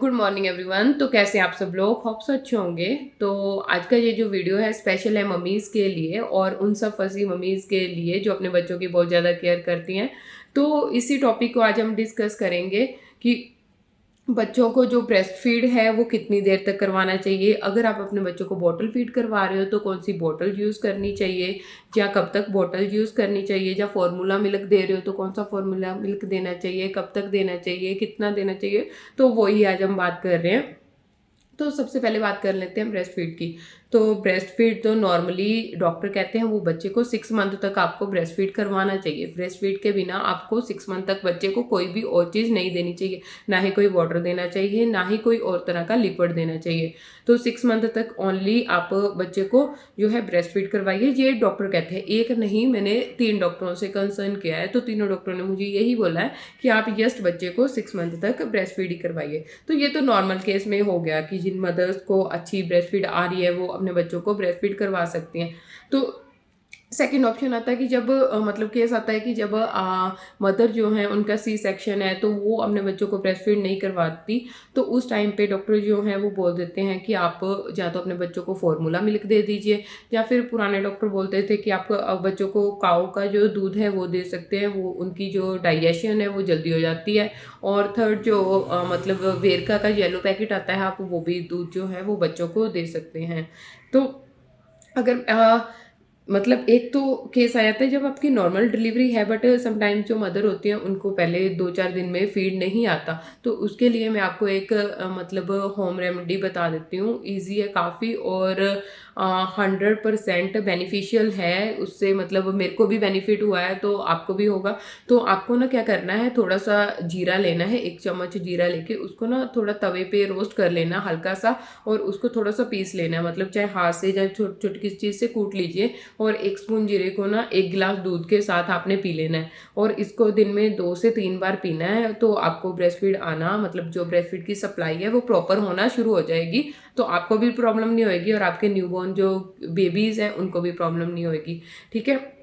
Good morning everyone. तो कैसे हैं आप सब लोग? होप सो अच्छे होंगे। तो आज का ये जो वीडियो है स्पेशल है मम्मीज़ के लिए और उन सब फंसी मम्मीज़ के लिए जो अपने बच्चों की बहुत ज़्यादा केयर करती हैं। तो इसी टॉपिक को आज हम डिस्कस करेंगे कि बच्चों को जो ब्रेस्ट फीड है वो कितनी देर तक करवाना चाहिए। अगर आप अपने बच्चों को बॉटल फीड करवा रहे हो तो कौन सी बॉटल यूज़ करनी चाहिए, या कब तक बॉटल यूज़ करनी चाहिए, या फार्मूला मिल्क दे रहे हो तो कौन सा फार्मूला मिल्क देना चाहिए, कब तक देना चाहिए, कितना देना चाहिए। तो वही आज हम बात कर रहे हैं। तो सबसे पहले बात कर लेते हैं ब्रेस्ट फीड की। तो ब्रेस्ट फीड तो नॉर्मली डॉक्टर कहते हैं वो बच्चे को 6 मंथ तक आपको ब्रेस्ट फीड करवाना चाहिए। ब्रेस्ट फीड के बिना आपको 6 मंथ तक बच्चे को कोई भी और चीज़ नहीं देनी चाहिए, ना ही कोई वाटर देना चाहिए, ना ही कोई और तरह का लिक्विड देना चाहिए। तो 6 मंथ तक ओनली आप बच्चे को जो है ब्रेस्ट फीड करवाइए, ये डॉक्टर कहते हैं। एक नहीं, मैंने 3 डॉक्टरों से कंसर्न किया है तो तीनों डॉक्टरों ने मुझे यही बोला है कि आप जस्ट बच्चे को 6 मंथ तक ब्रेस्ट फीड ही करवाइए। तो ये तो नॉर्मल केस में हो गया कि जिन मदर्स को अच्छी ब्रेस्ट फीड आ रही है वो अपने बच्चों को ब्रेस्ट फीड करवा सकती हैं। तो सेकंड ऑप्शन आता है कि जब मतलब केस आता है कि जब मदर जो है उनका सी सेक्शन है तो वो अपने बच्चों को ब्रेस्ट फीड नहीं करवाती। तो उस टाइम पे डॉक्टर जो हैं वो बोल देते हैं कि आप या तो अपने बच्चों को फार्मूला मिल्क दे दीजिए, या फिर पुराने डॉक्टर बोलते थे कि आप बच्चों को काऊ का जो दूध है वो दे सकते हैं, वो उनकी जो डाइजेशन है वो जल्दी हो जाती है। और थर्ड जो मतलब वेरका का येलो पैकेट आता है, आप वो भी दूध जो है वो बच्चों को दे सकते हैं। तो अगर मतलब एक तो केस आ जाता है जब आपकी नॉर्मल डिलीवरी है, बट समटाइम जो मदर होती हैं उनको पहले 2-4 दिन में फीड नहीं आता। तो उसके लिए मैं आपको एक मतलब होम रेमेडी बता देती हूँ। ईज़ी है काफ़ी और 100% बेनिफिशियल है। उससे मतलब मेरे को भी बेनिफिट हुआ है तो आपको भी होगा। तो आपको ना क्या करना है, थोड़ा-सा जीरा लेना है, 1 चम्मच जीरा लेके उसको ना थोड़ा तवे पे रोस्ट कर लेना हल्का-सा, और उसको थोड़ा-सा पीस लेना है। मतलब चाहे हाथ से चाहे छोटी किसी चीज़ से कूट लीजिए, और 1 स्पून जीरे को ना 1 गिलास दूध के साथ आपने पी लेना है, और इसको दिन में 2 से 3 बार पीना है। तो आपको ब्रेस्ट फीड आना, मतलब जो ब्रेस्ट फीड की सप्लाई है वो प्रॉपर होना शुरू हो जाएगी। तो आपको भी प्रॉब्लम नहीं होएगी और आपके न्यूबॉर्न जो बेबीज़ हैं उनको भी प्रॉब्लम नहीं होएगी। ठीक है?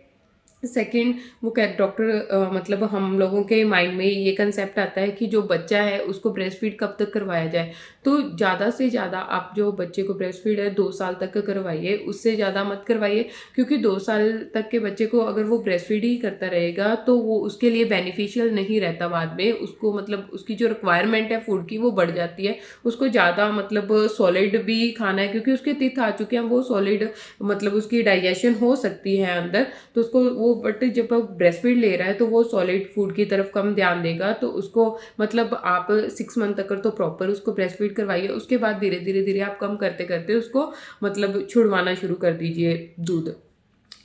सेकंड, वो कह डॉक्टर मतलब हम लोगों के माइंड में ये कंसेप्ट आता है कि जो बच्चा है उसको ब्रेस्ट फीड कब तक करवाया जाए। तो ज़्यादा से ज़्यादा आप जो बच्चे को ब्रेस्ट फीड है 2 साल तक करवाइए, उससे ज़्यादा मत करवाइए। क्योंकि 2 साल तक के बच्चे को अगर वो ब्रेस्ट फीड ही करता रहेगा तो वो उसके लिए बेनिफिशियल नहीं रहता। बाद में उसको मतलब उसकी जो रिक्वायरमेंट है फूड की वो बढ़ जाती है। उसको ज़्यादा मतलब सॉलिड भी खाना है, क्योंकि उसके टीथ आ चुके हैं, वो सॉलिड मतलब उसकी डाइजेशन हो सकती है अंदर। तो उसको वो, बट जब वो ब्रेस्ट फीड ले रहा है तो वो सॉलिड फूड की तरफ कम ध्यान देगा। तो उसको मतलब आप 6 मंथ तक तो प्रॉपर उसको ब्रेस्ट फीड करवाइए। उसके बाद धीरे धीरे धीरे आप कम करते करते उसको मतलब छुड़वाना शुरू कर दीजिए दूध।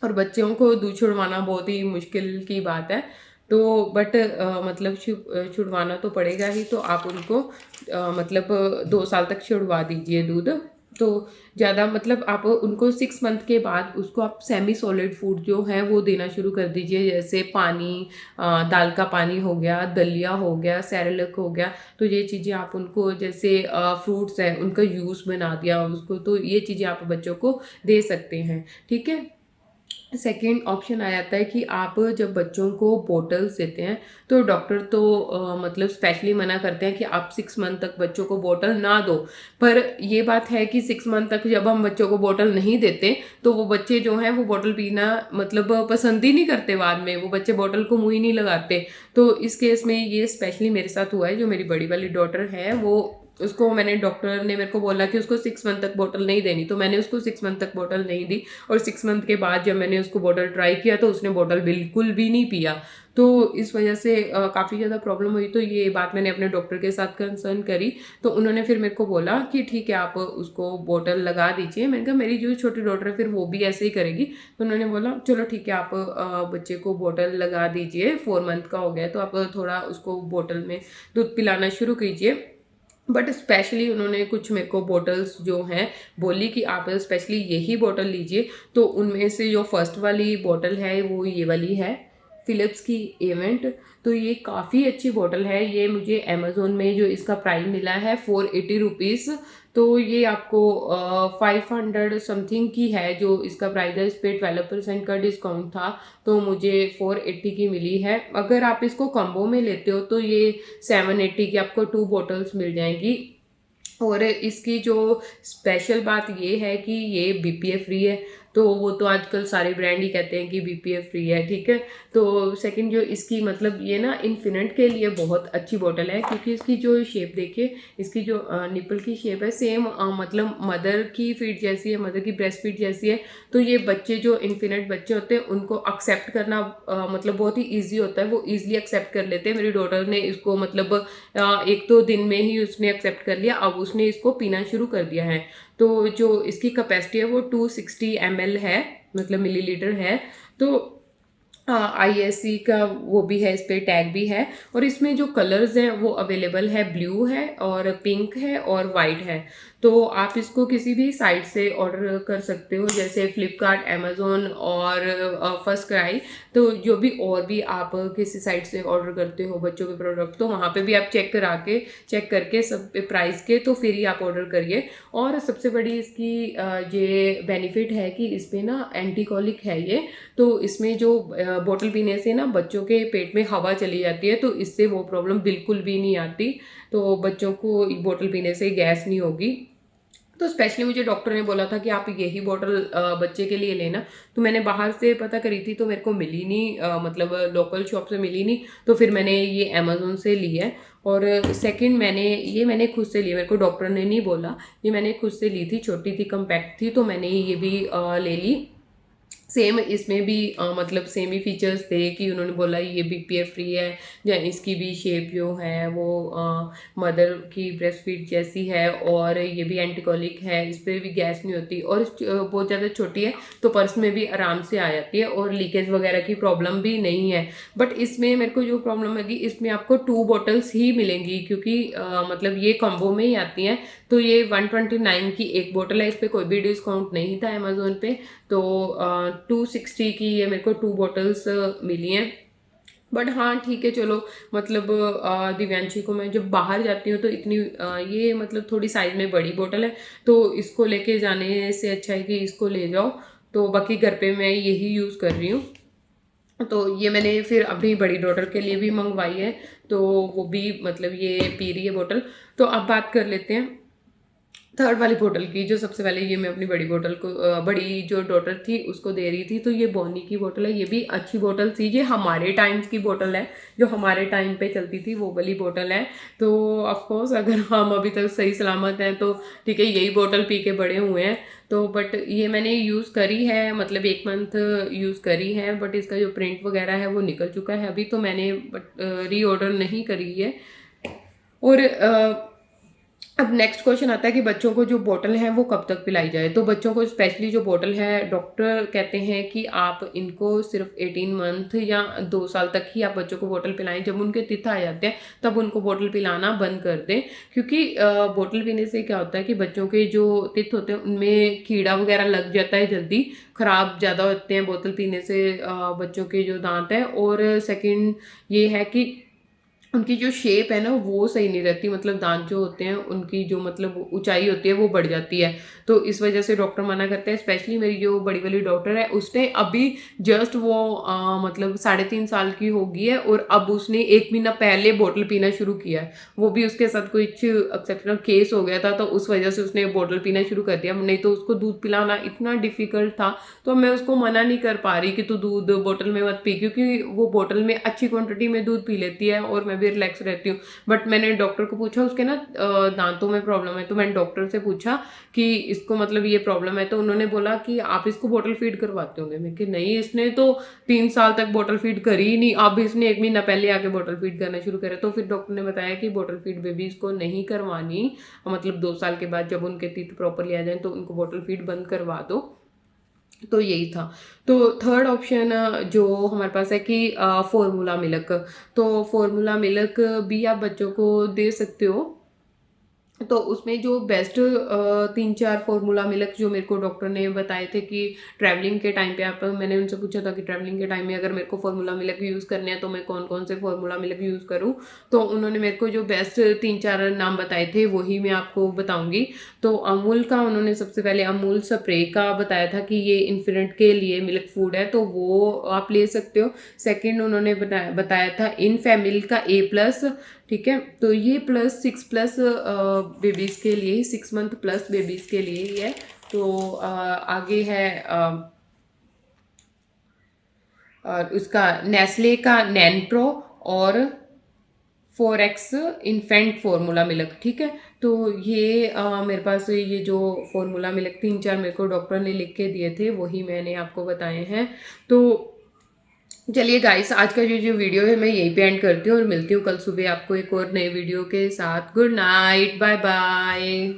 और बच्चों को दूध छुड़वाना बहुत ही मुश्किल की बात है। तो बट मतलब छुड़वाना तो पड़ेगा ही। तो आप उनको मतलब 2 साल तक छुड़वा दीजिए दूध। तो ज़्यादा मतलब आप उनको 6 मंथ के बाद उसको आप सेमी सॉलिड फूड जो है वो देना शुरू कर दीजिए, जैसे पानी, दाल का पानी हो गया, दलिया हो गया, सेरेलक हो गया। तो ये चीज़ें आप उनको, जैसे फ्रूट्स हैं उनका जूस बना दिया उसको, तो ये चीज़ें आप बच्चों को दे सकते हैं। ठीक है? सेकेंड ऑप्शन आ जाता है कि आप जब बच्चों को बॉटल्स देते हैं तो डॉक्टर तो मतलब स्पेशली मना करते हैं कि आप 6 मंथ तक बच्चों को बॉटल ना दो। पर ये बात है कि 6 मंथ तक जब हम बच्चों को बॉटल नहीं देते तो वो बच्चे जो हैं वो बॉटल पीना मतलब पसंद ही नहीं करते। बाद में वो बच्चे बॉटल को मुँह ही नहीं लगाते। तो इस केस में ये स्पेशली मेरे साथ हुआ है। जो मेरी बड़ी वाली डॉटर है वो, उसको मैंने, डॉक्टर ने मेरे को बोला कि उसको 6 मंथ तक बॉटल नहीं देनी, तो मैंने उसको 6 मंथ तक बॉटल नहीं दी। और 6 मंथ के बाद जब मैंने उसको बॉटल ट्राई किया तो उसने बॉटल बिल्कुल भी नहीं पिया। तो इस वजह से काफ़ी ज़्यादा प्रॉब्लम हुई। तो ये बात मैंने अपने डॉक्टर के साथ कंसर्न करी। तो उन्होंने फिर मेरे को बोला कि ठीक है आप उसको बॉटल लगा दीजिए। मैंने कहा मेरी जो छोटी डॉटर है फिर वो भी ऐसे ही करेगी। तो उन्होंने बोला चलो ठीक है आप बच्चे को बॉटल लगा दीजिए, 4 मंथ का हो गया तो आप थोड़ा उसको बॉटल में दूध पिलाना शुरू कीजिए। बट स्पेशली उन्होंने कुछ मेरे को बॉटल्स जो हैं बोली कि आप स्पेशली यही बॉटल लीजिए। तो उनमें से जो फर्स्ट वाली बॉटल है वो ये वाली है, फ़िलिप्स की इवेंट। तो ये काफ़ी अच्छी बॉटल है। ये मुझे अमेज़न में जो इसका प्राइस मिला है 480 रुपीज़। तो ये आपको 500 समथिंग की है जो इसका प्राइस है। इस पे 12% का डिस्काउंट था तो मुझे 480 की मिली है। अगर आप इसको कॉम्बो में लेते हो तो ये 780 की आपको 2 बॉटल्स मिल जाएंगी। और इसकी जो स्पेशल बात ये है कि ये बीपीए फ्री है। तो वो तो आजकल सारे ब्रांड ही कहते हैं कि बीपीए फ्री है, ठीक है। तो सेकंड जो इसकी मतलब ये ना इन्फिनिट के लिए बहुत अच्छी बॉटल है, क्योंकि इसकी जो शेप देखिए, इसकी जो निपल की शेप है सेम मतलब मदर की फीड जैसी है, मदर की ब्रेस्ट फीड जैसी है। तो ये बच्चे जो इन्फिनिट बच्चे होते हैं उनको एक्सेप्ट करना मतलब बहुत ही ईजी होता है, वो ईजिली एक्सेप्ट कर लेते हैं। मेरी डॉटर ने इसको मतलब 1-2 दिन में ही उसने एक्सेप्ट कर लिया, अब उसने इसको पीना शुरू कर दिया है। तो जो इसकी कैपेसिटी है वो 260 ml है, मतलब मिलीलीटर है। तो आईएससी का वो भी है, इस पे टैग भी है। और इसमें जो कलर्स हैं वो अवेलेबल है, ब्लू है और पिंक है और वाइट है। तो आप इसको किसी भी साइट से ऑर्डर कर सकते हो, जैसे फ्लिपकार्ट, अमेजोन और फर्स्ट क्राई। तो जो भी और भी आप किसी साइट से ऑर्डर करते हो बच्चों के प्रोडक्ट, तो वहाँ पे भी आप चेक करके सब पे प्राइस के तो फिर ही आप ऑर्डर करिए। और सबसे बड़ी इसकी ये बेनिफिट है कि इस पे ना एंटीकॉलिक है ये। तो इसमें जो बोतल पीने से ना बच्चों के पेट में हवा चली जाती है, तो इससे वो प्रॉब्लम बिल्कुल भी नहीं आती। तो बच्चों को बोतल पीने से गैस नहीं होगी। तो स्पेशली मुझे डॉक्टर ने बोला था कि आप यही बॉटल बच्चे के लिए लेना। तो मैंने बाहर से पता करी थी तो मेरे को मिली नहीं, मतलब लोकल शॉप से मिली नहीं। तो फिर मैंने ये अमेज़न से ली है। और सेकंड मैंने खुद से ली, मेरे को डॉक्टर ने नहीं बोला, ये मैंने खुद से ली थी, छोटी थी, कम्पैक्ट थी, तो मैंने ये भी ले ली। सेम इसमें भी मतलब सेम ही फीचर्स थे कि उन्होंने बोला ये बीपीए फ्री है, या इसकी भी शेप जो है वो मदर की ब्रेस्ट फीड जैसी है, और ये भी एंटीकॉलिक है, इस पर भी गैस नहीं होती, और बहुत ज़्यादा छोटी है तो पर्स में भी आराम से आ जाती है, और लीकेज वगैरह की प्रॉब्लम भी नहीं है। बट इसमें मेरे को जो प्रॉब्लम लगी, इसमें आपको 2 बॉटल्स ही मिलेंगी, क्योंकि मतलब ये कॉम्बो में ही आती हैं। तो ये 129 की एक बोतल है, इस पर कोई भी डिस्काउंट नहीं था अमेजोन पे। तो 260 की ये मेरे को 2 बॉटल्स मिली हैं। बट हाँ ठीक है, चलो, मतलब दिव्यांशी को मैं जब बाहर जाती हूँ तो इतनी ये मतलब थोड़ी साइज में बड़ी बोतल है, तो इसको लेके जाने से अच्छा है कि इसको ले जाओ। तो बाकी घर पे मैं यही यूज़ कर रही हूँ। तो ये मैंने फिर अपनी बड़ी डॉटर के लिए भी मंगवाई है, तो वो भी मतलब ये पी रही है बोतल। तो अब बात कर लेते हैं थर्ड वाली बोतल की, जो सबसे पहले ये मैं अपनी बड़ी बोतल को बड़ी जो डॉटर थी उसको दे रही थी। तो ये बॉनी की बोतल है, ये भी अच्छी बोतल थी, ये हमारे टाइम्स की बोतल है, जो हमारे टाइम पे चलती थी वो वाली बोतल है। तो ऑफ कोर्स अगर हम अभी तक सही सलामत हैं तो ठीक है, यही बोतल पी के बड़े हुए हैं। तो बट ये मैंने यूज़ करी है, मतलब 1 मंथ यूज़ करी है, बट इसका जो प्रिंट वगैरह है वो निकल चुका है अभी, तो मैंने बट री ऑर्डर नहीं करी है। और अब नेक्स्ट क्वेश्चन आता है कि बच्चों को जो बोतल है वो कब तक पिलाई जाए। तो बच्चों को स्पेशली जो बोतल है, डॉक्टर कहते हैं कि आप इनको सिर्फ 18 मंथ या 2 साल तक ही आप बच्चों को बोतल पिलाएं। जब उनके तिथ आ जाते हैं तब उनको बोतल पिलाना बंद कर दें, क्योंकि बोतल पीने से क्या होता है कि बच्चों के जो तिथ होते हैं उनमें कीड़ा वगैरह लग जाता है, जल्दी ख़राब ज़्यादा होते हैं बोतल पीने से बच्चों के जो दांत हैं। और सेकंड ये है कि उनकी जो शेप है ना वो सही नहीं रहती, मतलब दांत जो होते हैं उनकी जो मतलब ऊंचाई होती है वो बढ़ जाती है। तो इस वजह से डॉक्टर मना करते हैं। स्पेशली मेरी जो बड़ी वाली डॉक्टर है उसने अभी जस्ट वो मतलब 3.5 साल की हो गई है, और अब उसने 1 महीना पहले बोतल पीना शुरू किया है। वो भी उसके साथ कुछ एक्सेप्शनल केस हो गया था, तो उस वजह से उसने बोतल पीना शुरू कर दिया, नहीं तो उसको दूध पिलाना इतना डिफिकल्ट था। तो मैं उसको मना नहीं कर पा रही कि तू दूध बोतल में मत पी, क्योंकि वो बोतल में अच्छी क्वांटिटी में दूध पी लेती है और मैं भी रिलैक्स रहती हूँ। बट मैंने डॉक्टर को पूछा, उसके ना दांतों में प्रॉब्लम है, तो मैंने डॉक्टर से पूछा कि इसको मतलब ये प्रॉब्लम है, तो उन्होंने बोला कि आप इसको बोतल फीड करवाते होंगे। मैं कि नहीं, इसने तो 3 साल तक बोतल फीड करी ही नहीं, अब इसने 1 महीना पहले आके बोतल फीड करना शुरू करा। तो फिर डॉक्टर ने बताया कि बोतल फीड बेबीज को नहीं करवानी, मतलब 2 साल के बाद जब उनके टीथ प्रॉपरली आ जाए तो उनको बोतल फीड बंद करवा दो। तो यही था। तो थर्ड ऑप्शन जो हमारे पास है कि फॉर्मूला मिल्क। तो फॉर्मूला मिल्क भी आप बच्चों को दे सकते हो। तो उसमें जो बेस्ट 3-4 फार्मूला मिल्क जो मेरे को डॉक्टर ने बताए थे कि ट्रैवलिंग के टाइम पे आप, मैंने उनसे पूछा था कि ट्रैवलिंग के टाइम में अगर मेरे को फार्मूला मिल्क यूज़ करने हैं तो मैं कौन कौन से फार्मूला मिल्क यूज़ करूं। तो उन्होंने मेरे को जो बेस्ट 3-4 नाम बताए थे वही मैं आपको बताऊंगी। तो अमूल का उन्होंने सबसे पहले अमूल स्प्रे का बताया था कि ये इन्फेंट के लिए मिल्क फूड है, तो वो आप ले सकते हो। सेकेंड उन्होंने बताया था इन फैमिली का A+। ठीक है। तो ये +6+ बेबीज़ के लिए, 6 मंथ प्लस बेबीज़ के लिए ही है। तो आगे है उसका नेस्ले का नैन प्रो और 4X इन्फेंट फार्मूला मिल्क, ठीक है। तो ये मेरे पास ये जो फार्मूला मिल्क 3-4 मेरे को डॉक्टर ने लिख के दिए थे, वही मैंने आपको बताए हैं। तो चलिए गाइस, आज का जो वीडियो है मैं यहीं पे एंड करती हूँ और मिलती हूँ कल सुबह आपको एक और नए वीडियो के साथ। Good night, bye bye.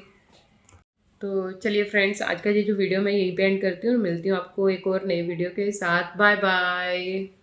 तो चलिए फ्रेंड्स, आज का ये जो वीडियो मैं यहीं पे एंड करती हूँ और मिलती हूँ आपको एक और नए वीडियो के साथ। Bye bye.